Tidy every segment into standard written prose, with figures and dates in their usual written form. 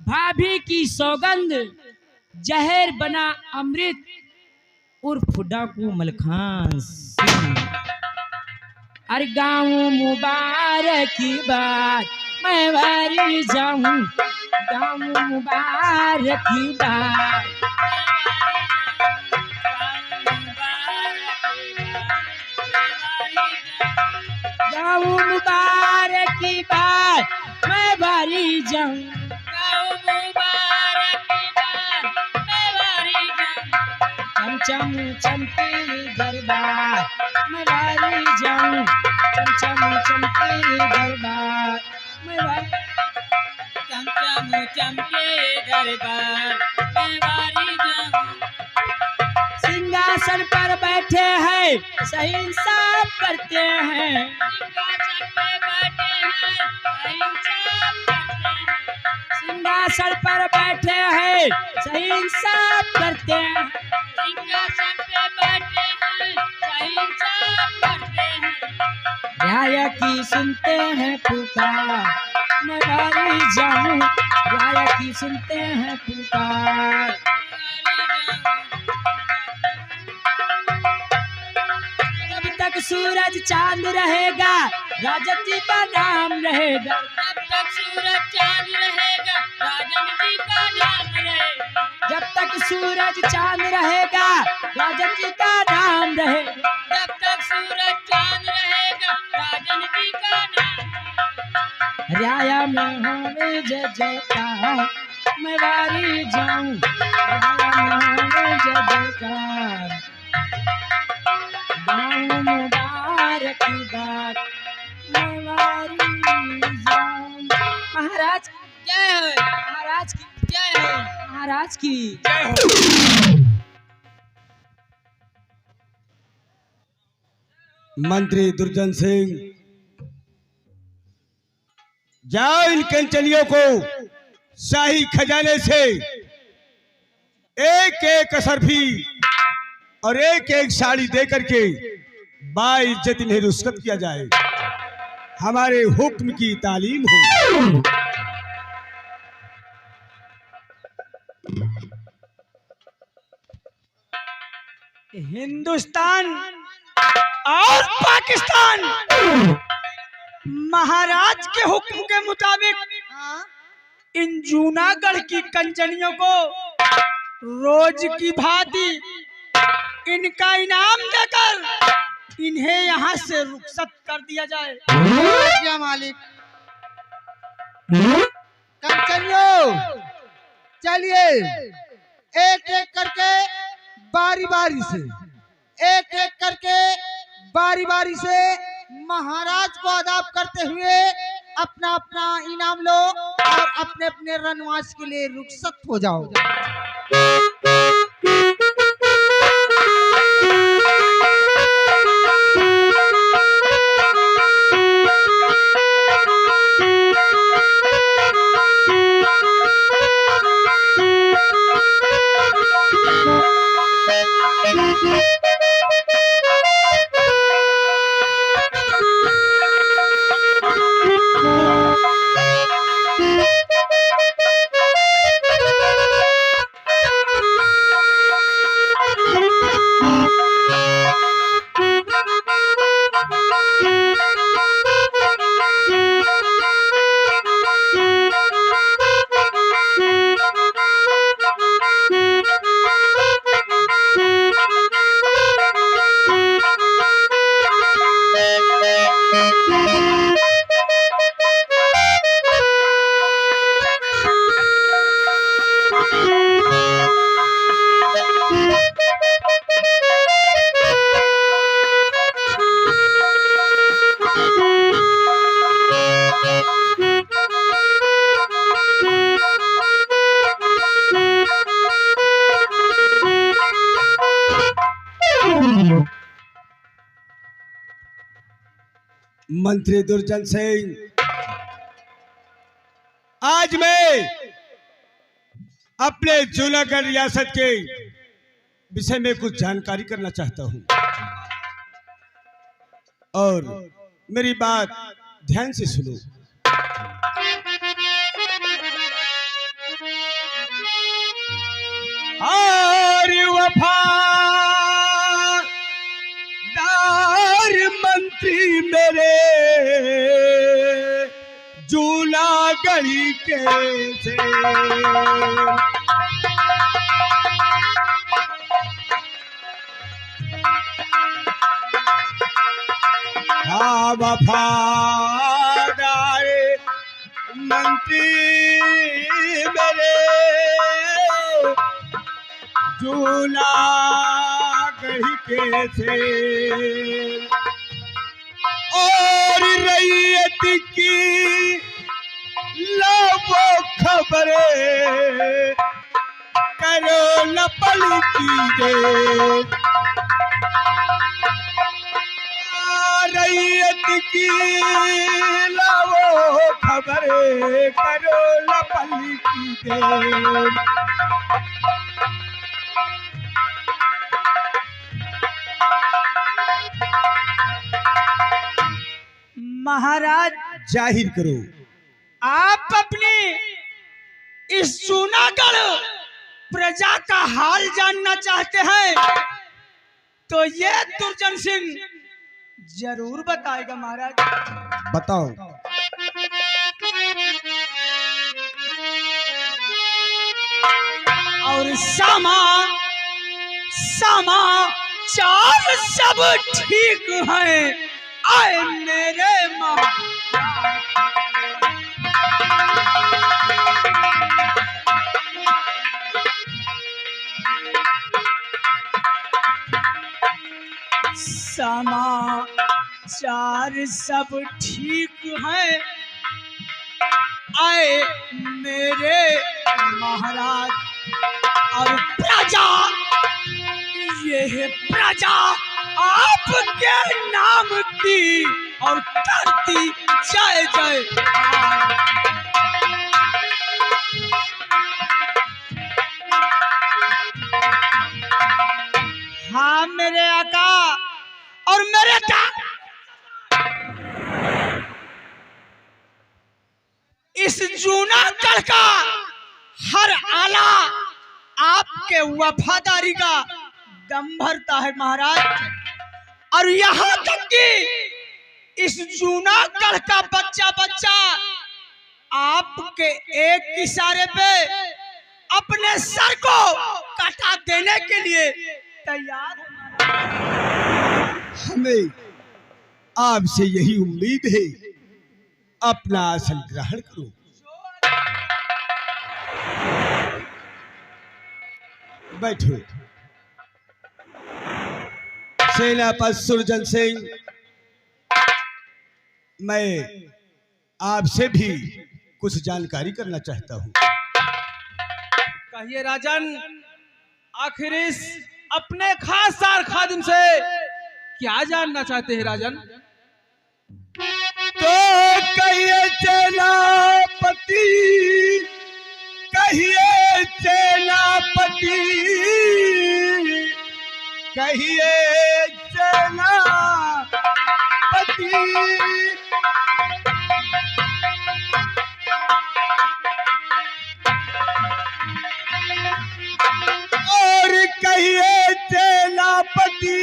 भाभी की सौगंध जहर बना अमृत उर्फ डाकू मलखान सिंह। अरे गाँव मुबारक की बात मैं वारी जाऊं, गाँव मुबारक की बात। गाँव मुबारक की बात मैं वारी जाऊं, गाँव मुबारक की बात मैं वारी जाऊं। चम चमके दरबार मैं वारी जाऊं, चम चमके दरबार मैं वारी, चमके दरबार मैं वारी जाऊं। सिंहासन पर बैठे हैं सही इंसाफ करते हैं, सिंहासन पर बैठे हैं सही इंसाफ करते हैं, सिंहासन पे बैठे हैं सही इंसाफ करते हैं। राया की सुनते हैं पुकार मैं वारी जाऊं, राया की सुनते हैं पुकार। जब तक सूरज चांद रहेगा राजन जी का नाम रहेगा, जब तक सूरज चांद रहेगा राजन जी का नाम रहेगा, जब तक सूरज चांद रहेगा राजन जी का नाम रहेगा, जब तक सूरज चांद रहेगा राजन जी का नाम। राया में हमें जय जयकार मैं वारी जाऊं, राया में हमें जय जयकार। गाँव मुबारक की बात मैं वारी जाऊं। महाराज जय हो, महाराज की जय हो, महाराज की जय हो। मंत्री दुर्जन सिंह, जाओ इन कंचनियों को शाही खजाने से एक एक असरफी और एक एक साड़ी दे करके बाइज्जत इन्हें रुस्खत किया जाए, हमारे हुक्म की तालीम हो। हिंदुस्तान और पाकिस्तान महाराज के हुक्म के मुताबिक इन जूनागढ़ की कंचनियों को रोज की भांति इनका इनाम देकर इन्हें यहाँ से रुखसत कर दिया जाए। क्या मालिक। कंचनियों चलिए एक एक करके बारी बारी से, एक एक करके बारी बारी से महाराज को आदाब करते हुए अपना अपना इनाम लो और अपने अपने रनवास के लिए रुखसत हो जाओ। मंत्री दुर्जन सिंह, आज मैं अपने जूनागढ़ रियासत के विषय में कुछ जानकारी करना चाहता हूं और मेरी बात ध्यान से सुनो। और वफादार मंत्री मेरे जूनागढ़ के से हाँ वफादार मंत्री मेरे जूनागढ़ के से और रैयत की लावो खबरें करो न पल की दे रैयत की लावो खबरें करो न पल की दे महाराज जाहिर करो। आप अपनी इस जूनागढ़ प्रजा का हाल जानना चाहते हैं तो ये दुर्जन सिंह जरूर बताएगा महाराज। बताओ। और समाचार सब ठीक है आए मेरे समाचार सब ठीक है आए मेरे महाराज। और प्रजा ये है प्रजा आपके नाम की और करती जय जय। हाँ मेरे आका और मेरे इस जूनागढ़ का हर आला आपके वफादारी का दम भरता है महाराज। और यहाँ तक कि इस जूनागढ़ का बच्चा बच्चा आपके एक इशारे पे अपने सर को कटा देने के लिए तैयार है। हमें आपसे यही उम्मीद है, अपना आसन ग्रहण करो। बैठो। सेनापति सुरजन सिंह, मैं आपसे भी कुछ जानकारी करना चाहता हूँ। कहिए राजन, आखिर इस अपने खास सार खादिम से क्या जानना चाहते हैं राजन? तो कहिए सेनापति, कहिए सेनापति, कहिए सेनापति। और कहिए सेनापति,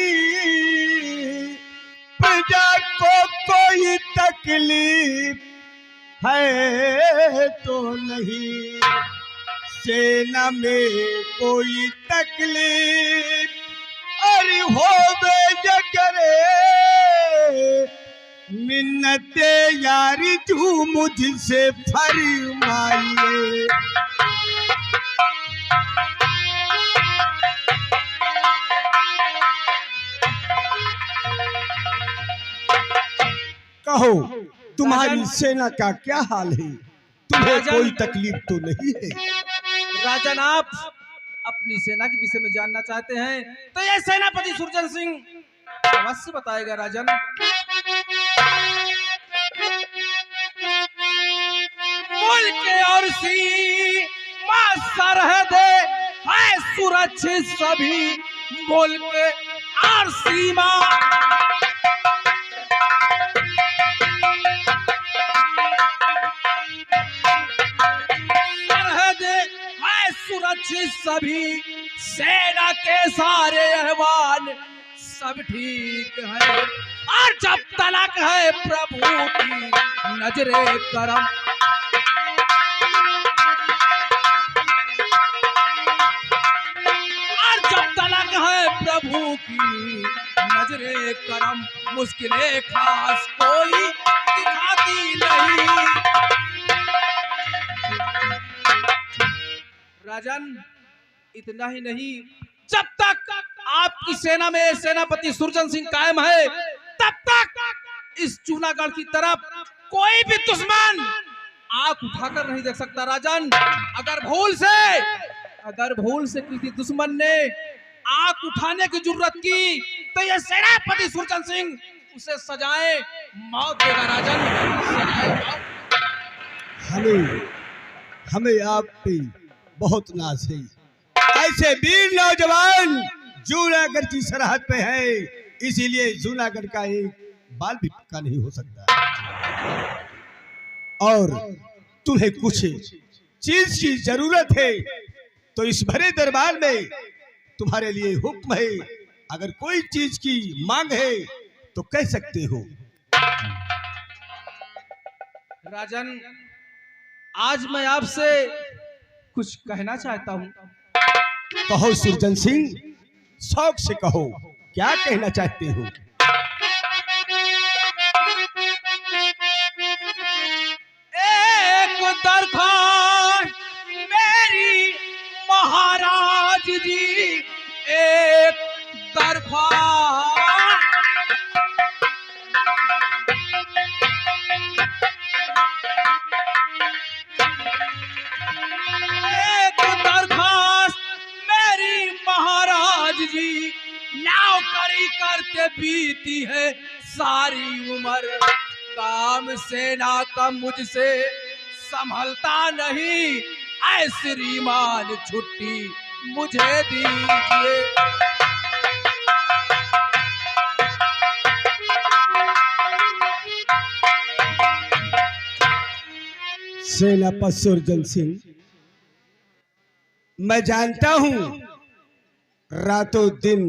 प्रजा को कोई तकलीफ है तो नहीं, सेना में कोई तकलीफ अरे होवे जगरे, मिन्नते यारी तू मुझसे फरमाइए। कहो, तुम्हारी सेना का क्या हाल है? तुम्हें कोई तकलीफ तो नहीं है? राजन, आप अपनी सेना के विषय में जानना चाहते हैं तो यह सेनापति सुरजन सिंह अवश्य बताएगा राजन। मुल्क और सीमा सरहदे है सुरक्षित, सभी मुल्क और सीमा सभी सेना के सारे अहवाल सब ठीक है, और जब तलक है प्रभु की नजरे करम, और जब तलक है प्रभु की नजरे करम, मुश्किलें खास कोई दिखाती नहीं। राजन, इतना ही नहीं, जब तक आपकी सेना में सेनापति सुरजन सिंह कायम है, तब तक इस चूनागढ़ की तरफ कोई भी दुश्मन आंख उठाकर नहीं देख सकता। राजन, अगर भूल से किसी दुश्मन ने आंख उठाने की जरूरत की तो यह सेनापति सुरजन सिंह उसे सजाए मौत देगा। राजन, सजाए मौत। हमें आप पे बहुत नाज है। ऐसे वीर नौजवान जूनागढ़ की सरहद पे है, इसीलिए जूनागढ़ का एक बाल भी पक्का नहीं हो सकता। और तुम्हें कुछ चीज की जरूरत है तो इस भरे दरबार में तुम्हारे लिए हुक्म है। अगर कोई चीज की मांग है तो कह सकते हो। राजन, आज मैं आपसे कुछ कहना चाहता हूँ। कहो सुरजन सिंह, शौक से कहो, क्या कहना चाहते हो? एक दरख्वास्त मेरी महाराज जी, एक दरख्वास्त, एक दरख्वास्त मेरी महाराज जी, नौकरी करते बीती है सारी उम्र, काम सेना का मुझसे संभलता नहीं, ऐ श्रीमान छुट्टी मुझे दीजिए। सेनापति सुरजन सिंह, मैं जानता हूं रातों दिन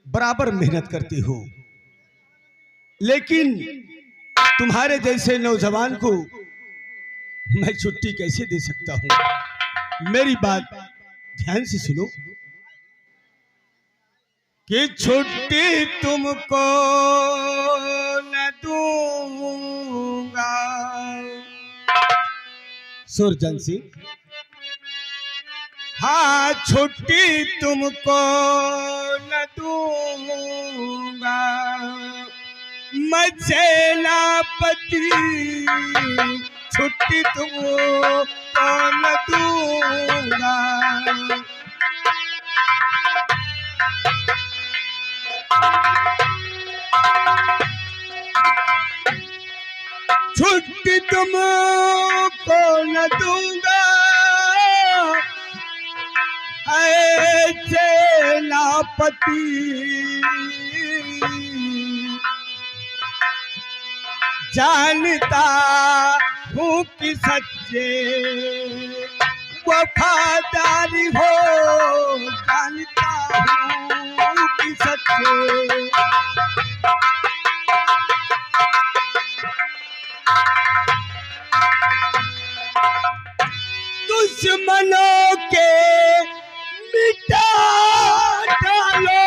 बराबर मेहनत करते हो, लेकिन तुम्हारे जैसे नौजवान को मैं छुट्टी कैसे दे सकता हूं? मेरी बात ध्यान से सुनो कि छुट्टी तुमको न दूंगा। सुरजन सिंह, हाँ, छुट्टी तुमको न दूंगा, मैं सेनापति छुट्टी तुमको न दूंगा। छुट्टी तुमको न दूंगा, ऐ सेनापति जानता हूँ कि सच्चे वफादारी हो, जानता हूँ कि सच्चे दुश्मनों के मिटा डालो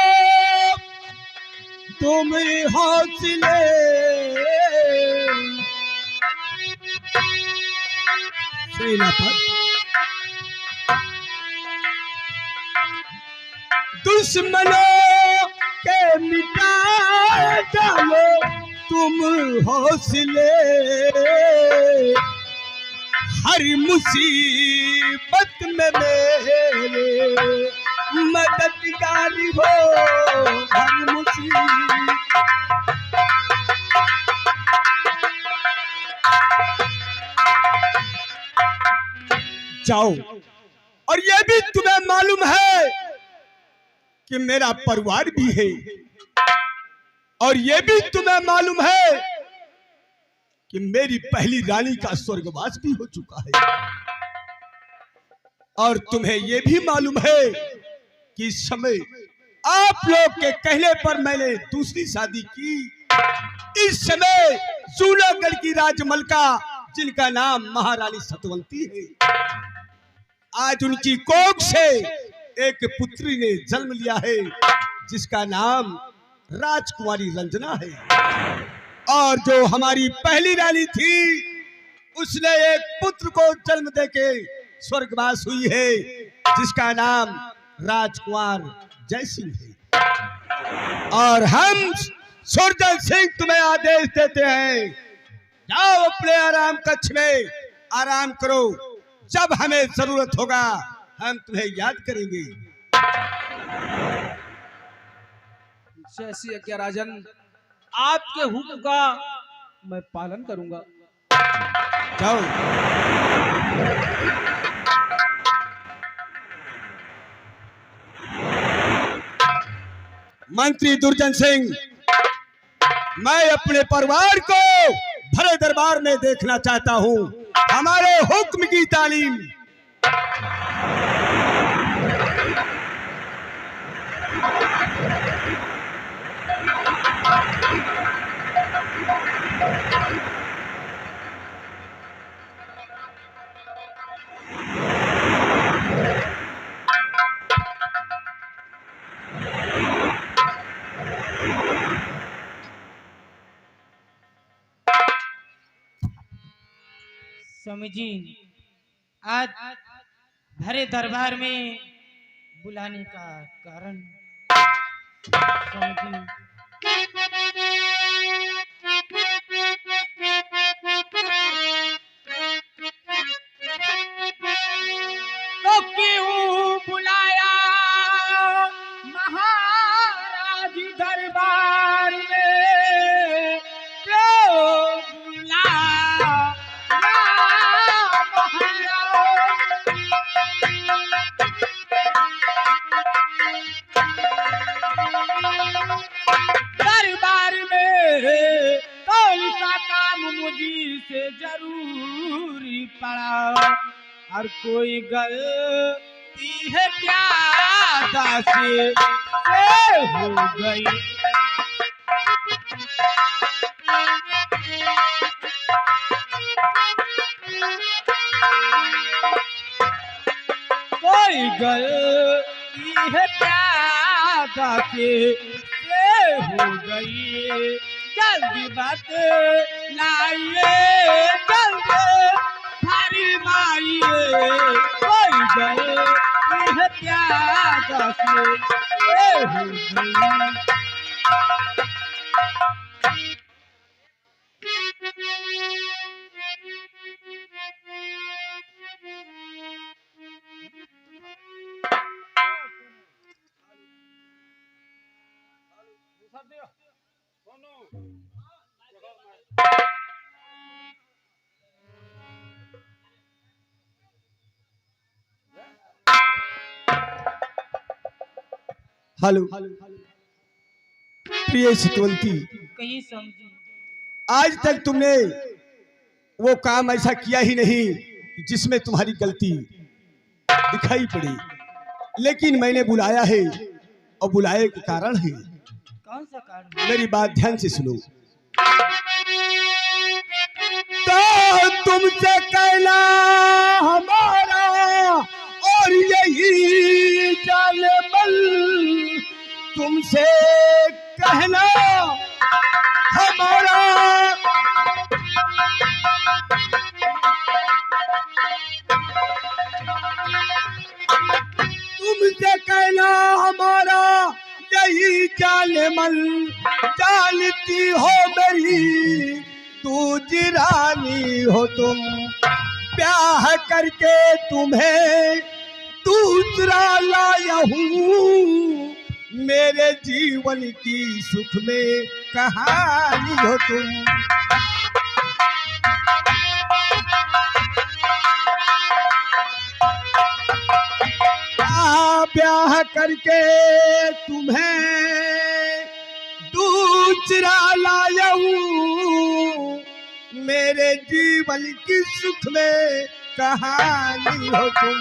तुम हौसले, सेनापति दुश्मनों के मिटा डालो तुम हौसले, हर मुसीबत में मेरे मददगारी हो, हर मुसीबत। जाओ, और यह भी तुम्हें मालूम है कि मेरा परिवार भी है, और यह भी तुम्हें मालूम है कि मेरी पहली रानी का स्वर्गवास भी हो चुका है। और तुम्हें ये भी मालूम है कि इस समय आप लोग के कहने पर मैंने दूसरी शादी की। इस समय जूनागढ़ की राजमलका, जिनका नाम महारानी सतवंती है, आज उनकी कोख से एक पुत्री ने जन्म लिया है जिसका नाम राजकुमारी रंजना है। और जो हमारी पहली रानी थी उसने एक पुत्र को जन्म देके स्वर्गवास हुई है जिसका नाम राजकुमार जय सिंह है। और हम सुरजन सिंह तुम्हें आदेश देते हैं, जाओ अपने आराम कक्ष में आराम करो। जब हमें जरूरत होगा हम तुम्हें याद करेंगे। जैसी आज्ञा राजन, आपके हुक्म का मैं पालन करूंगा। जाओ। मंत्री दुर्जन सिंह, मैं अपने परिवार को भरे दरबार में देखना चाहता हूं। हमारे हुक्म की तालीम। स्वामी जी, आज भरे दरबार में बुलाने का कारण? स्वामी जी, तो क्यों बुलाया महाराज दरबार में? क्यों बुलाया दरबार में? कौन सा काम मुझी से जरूरी पड़ा और कोई गलती है क्या दासी से हो गई? कोई गलती है क्या दासी से हो गई? जल्दी बात लाइए, जल्दी फरमाइए। कोई गलती है क्या दासी से हो गई? हेलो प्रिय सतवंती, कहीं समझी? आज तक तुमने वो काम ऐसा किया ही नहीं जिसमें तुम्हारी गलती दिखाई पड़ी, लेकिन मैंने बुलाया है और बुलाए के कारण है। कौन सा कारण? मेरी बात ध्यान से सुनो। तो तुमसे कहना हमारा और यही जाने बल, तुमसे कहना हमारा तुमसे कहना हमारा यही जाने मन। जानती हो मेरी तू जिरानी हो तुम, ब्याह करके तुम्हें दूसरा लाया हूँ। मेरे जीवन की सुख में कहानी हो तुम। ब्याह करके तुम्हें दूसरा लाया हूँ। मेरे जीवन की सुख में कहानी हो तुम।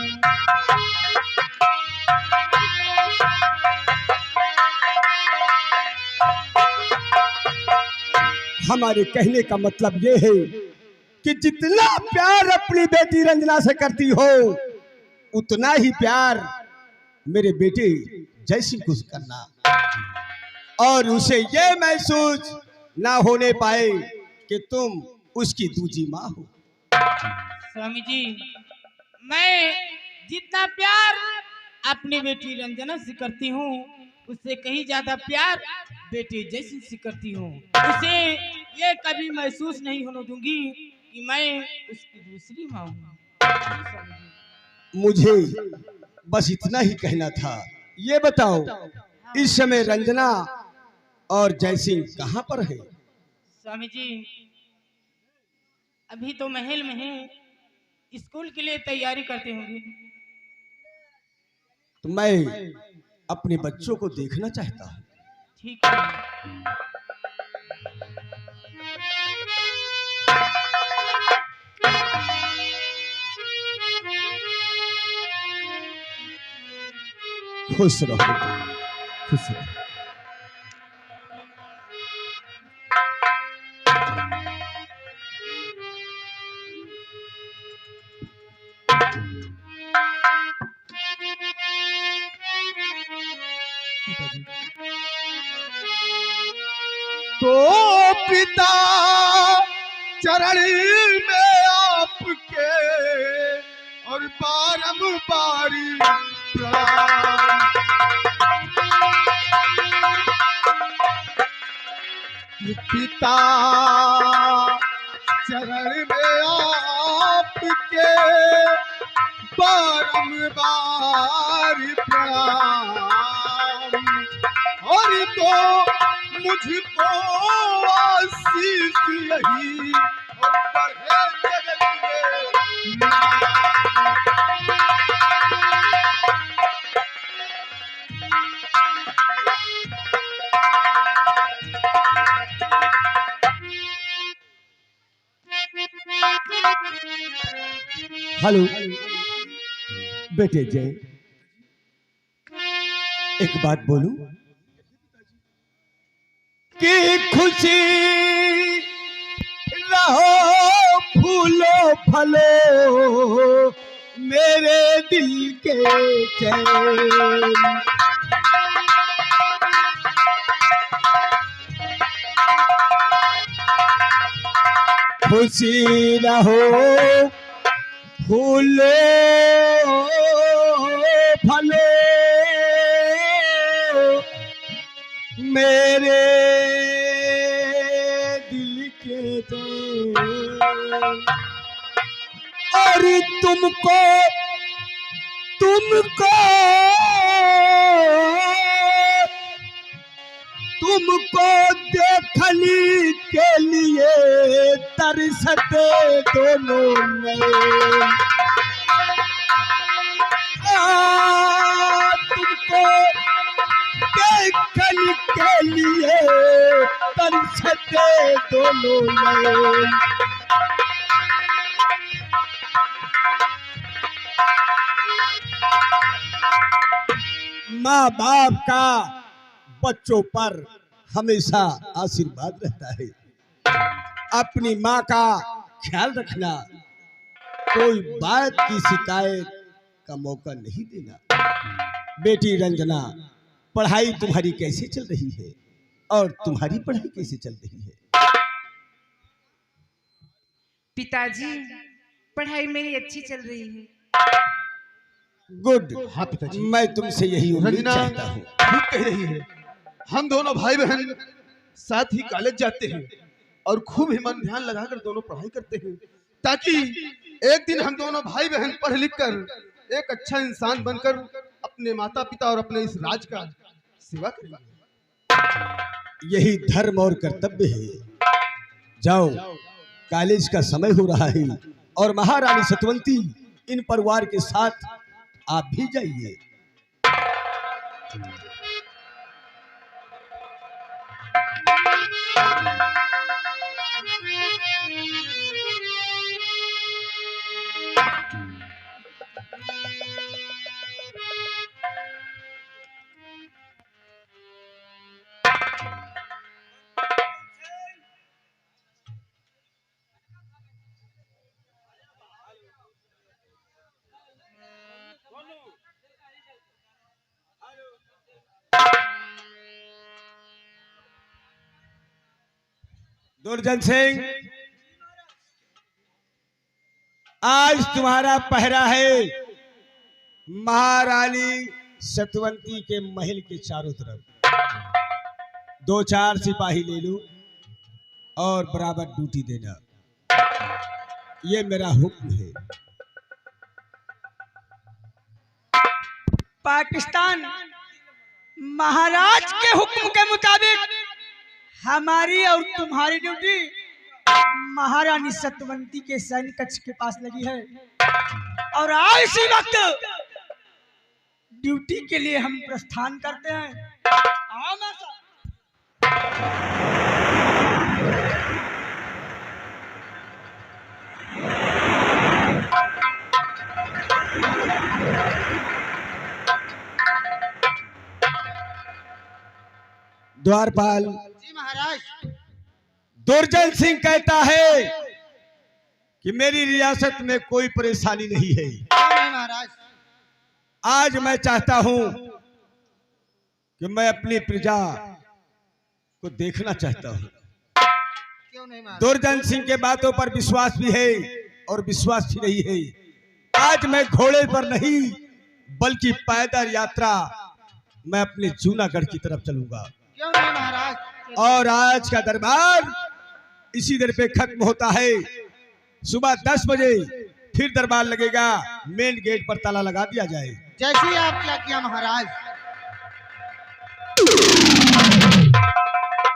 हमारे कहने का मतलब ये है कि जितना प्यार अपनी बेटी रंजना से करती हो उतना ही प्यार मेरे बेटे जयसिंह को करना, और उसे ये महसूस ना होने पाए कि तुम उसकी दूजी माँ हो। स्वामी जी, मैं जितना प्यार अपनी बेटी रंजना से करती हूँ उससे कहीं ज्यादा प्यार बेटे जयसिंह से करती हूँ। उसे ये कभी महसूस नहीं होने दूंगी कि मैं उसकी दूसरी माँ हूँ। मुझे बस इतना ही कहना था। ये बताओ इस समय रंजना और जयसिंह कहाँ पर है? स्वामी जी, अभी तो महल में है, स्कूल के लिए तैयारी करते होंगे। तो मैं अपने बच्चों को देखना चाहता हूँ। ठीक है। खुश रहो, खुश रहो। तो पिता चरण में आपके और बारंबार प्रणाम। पिता चरण में आपके बारंबार प्रणाम। और तो मुझको आशीष यही और बढ़े जगत में नाम। हेलो बेटे जय, एक बात बोलूं कि खुशी रहो फूलो फलो मेरे दिल के चैन। खुशी रहो फूलो फलो मेरे दिल के चैन। और तुमको तुमको तुमको देखने के लिए तरसते दोनों नैन। तुमको देखने के लिए तरसते दोनों नैन। माँ बाप का बच्चों पर हमेशा आशीर्वाद रहता है। अपनी माँ का ख्याल रखना, कोई बात की शिकायत का मौका नहीं देना। बेटी रंजना, पढ़ाई तुम्हारी कैसे चल रही है और तुम्हारी पढ़ाई कैसे चल रही है? पिताजी, पढ़ाई मेरी अच्छी चल रही है। गुड। हाँ पिताजी, मैं तुमसे यही उम्मीद रंजना चाहता हूँ। ठीक कह रही है। हम दोनों भाई बहन साथ ही कॉलेज जाते हैं और खूब ही मन ध्यान लगाकर दोनों पढ़ाई करते हैं, ताकि एक दिन हम दोनों भाई बहन पढ़ लिख कर एक अच्छा इंसान बनकर अपने माता पिता और अपने इस राज का सेवा करेंगे। यही धर्म और कर्तव्य है। जाओ, कॉलेज का समय हो रहा है और महारानी सतवंती इन परिवार के साथ आप भी जाइए। दुर्जन सिंह, आज तुम्हारा पहरा है महारानी सतवंती के महल के चारों तरफ। 2-4 सिपाही ले लो और बराबर ड्यूटी देना, ये मेरा हुक्म है। पाकिस्तान महाराज के हुक्म के मुताबिक हमारी और तुम्हारी ड्यूटी महारानी सतवंती के सैन्य कक्ष के पास लगी है और आज इसी वक्त ड्यूटी के लिए हम प्रस्थान करते हैं। आओ मेरे साथ। द्वारपाल, जी महाराज। दुर्जन सिंह कहता है कि मेरी रियासत में कोई परेशानी नहीं है। क्यों नहीं महाराज? आज मैं चाहता हूं कि मैं अपनी प्रजा को देखना चाहता हूं। क्यों नहीं महाराज? दुर्जन सिंह के बातों पर विश्वास भी है और विश्वास भी नहीं है। आज मैं घोड़े पर नहीं बल्कि पैदल यात्रा मैं अपने जूनागढ़ की तरफ चलूंगा। क्यों नहीं महाराज? और आज का दरबार इसी दर पे खत्म होता है। सुबह 10 बजे फिर दरबार लगेगा, मेन गेट पर ताला लगा दिया जाए। जैसे ही आप क्या किया महाराज।